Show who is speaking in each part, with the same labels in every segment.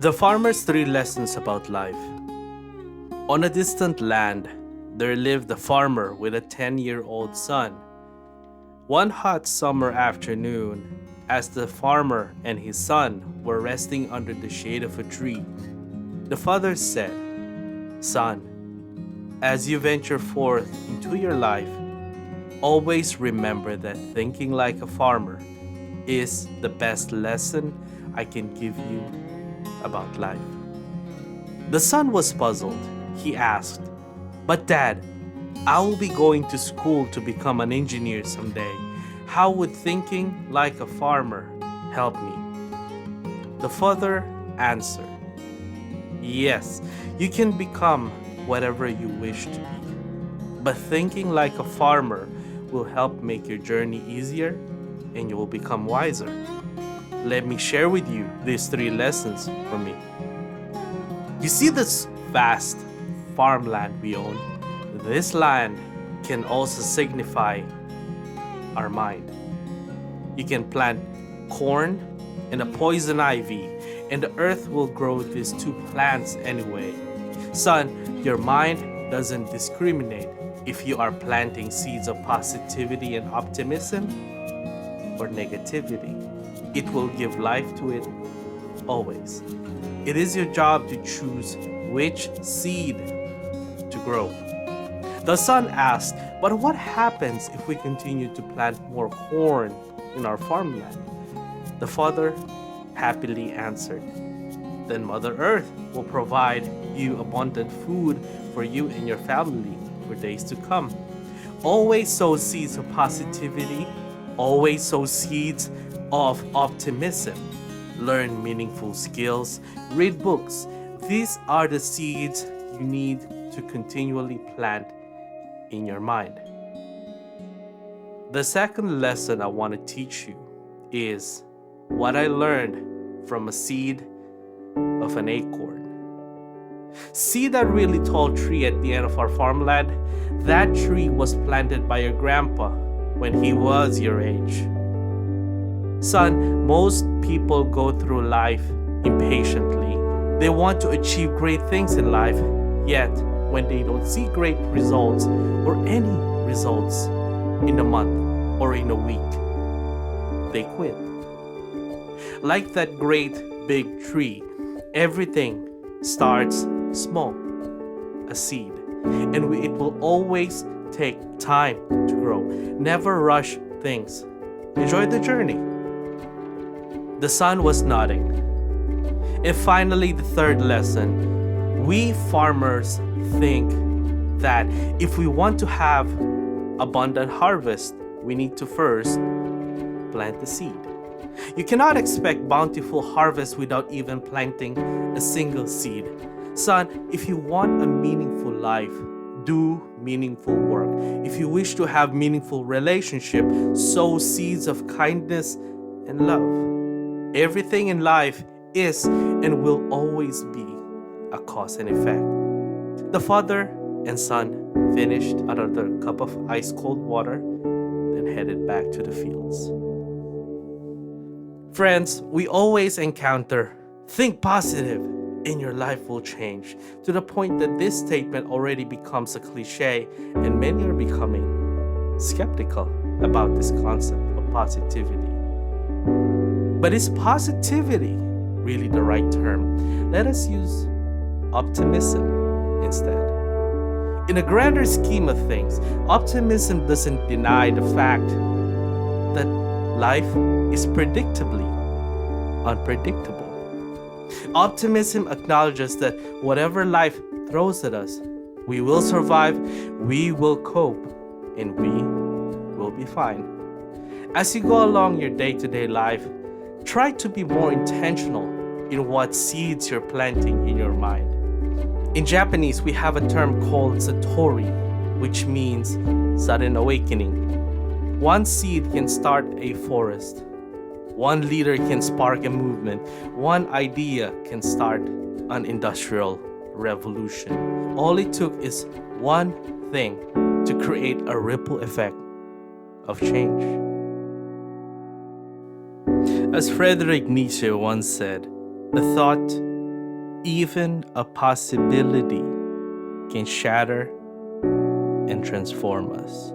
Speaker 1: The Farmer's Three Lessons About Life. On a distant land, there lived a farmer with a 10-year-old son. One hot summer afternoon, as the farmer and his son were resting under the shade of a tree, the father said, "Son, as you venture forth into your life, always remember that thinking like a farmer is the best lesson I can give you about life." The son was puzzled. He asked, "But Dad, I will be going to school to become an engineer someday. How would thinking like a farmer help me?" The father answered, "Yes, you can become whatever you wish to be, but thinking like a farmer will help make your journey easier and you will become wiser. Let me share with you these three lessons from me." You see this vast farmland we own? This land can also signify our mind. You can plant corn and a poison ivy, and the earth will grow these two plants anyway. Son, your mind doesn't discriminate if you are planting seeds of positivity and optimism or negativity. It will give life to it always. It is your job to choose which seed to grow. The son asked, "But what happens if we continue to plant more corn in our farmland?" The father happily answered, "Then Mother Earth will provide you abundant food for you and your family for days to come. Always sow seeds of positivity. Always sow seeds of optimism. Learn meaningful skills. Read books. These are the seeds you need to continually plant in your mind." The second lesson I want to teach you is what I learned from a seed of an acorn. See that really tall tree at the end of our farmland? That tree was planted by your grandpa when he was your age. Son, most people go through life impatiently. They want to achieve great things in life, yet when they don't see great results or any results in a month or in a week, they quit. Like that great big tree, everything starts small, a seed, and it will always take time to grow. Never rush things. Enjoy the journey. The son was nodding. And finally, the third lesson. We farmers think that if we want to have abundant harvest, we need to first plant the seed. You cannot expect bountiful harvest without even planting a single seed. Son, if you want a meaningful life, do meaningful work. If you wish to have meaningful relationship, sow seeds of kindness and love. Everything in life is and will always be a cause and effect. The father and son finished another cup of ice cold water, then headed back to the fields. Friends, we always encounter think positive and your life will change, to the point that this statement already becomes a cliche and many are becoming skeptical about this concept of positivity. But is positivity really the right term? Let us use optimism instead. In a grander scheme of things, optimism doesn't deny the fact that life is predictably unpredictable. Optimism acknowledges that whatever life throws at us, we will survive, we will cope, and we will be fine. As you go along your day-to-day life, try to be more intentional in what seeds you're planting in your mind. In Japanese, we have a term called satori, which means sudden awakening. One seed can start a forest. One leader can spark a movement. One idea can start an industrial revolution. All it took is one thing to create a ripple effect of change. As Friedrich Nietzsche once said, "A thought Even a possibility can shatter and transform us.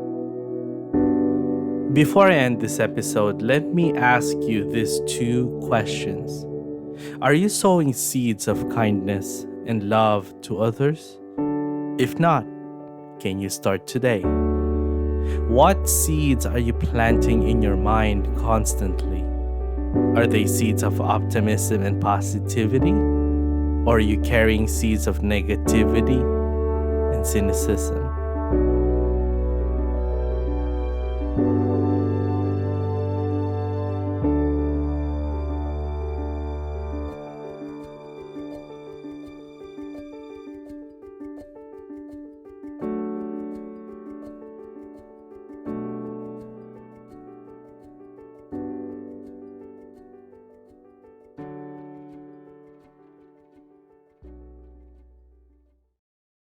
Speaker 1: Before I end this episode, let me ask you these two questions. Are you sowing seeds of kindness and love to others? If not, can you start today? What seeds are you planting in your mind constantly? Are they seeds of optimism and positivity? Or are you carrying seeds of negativity and cynicism?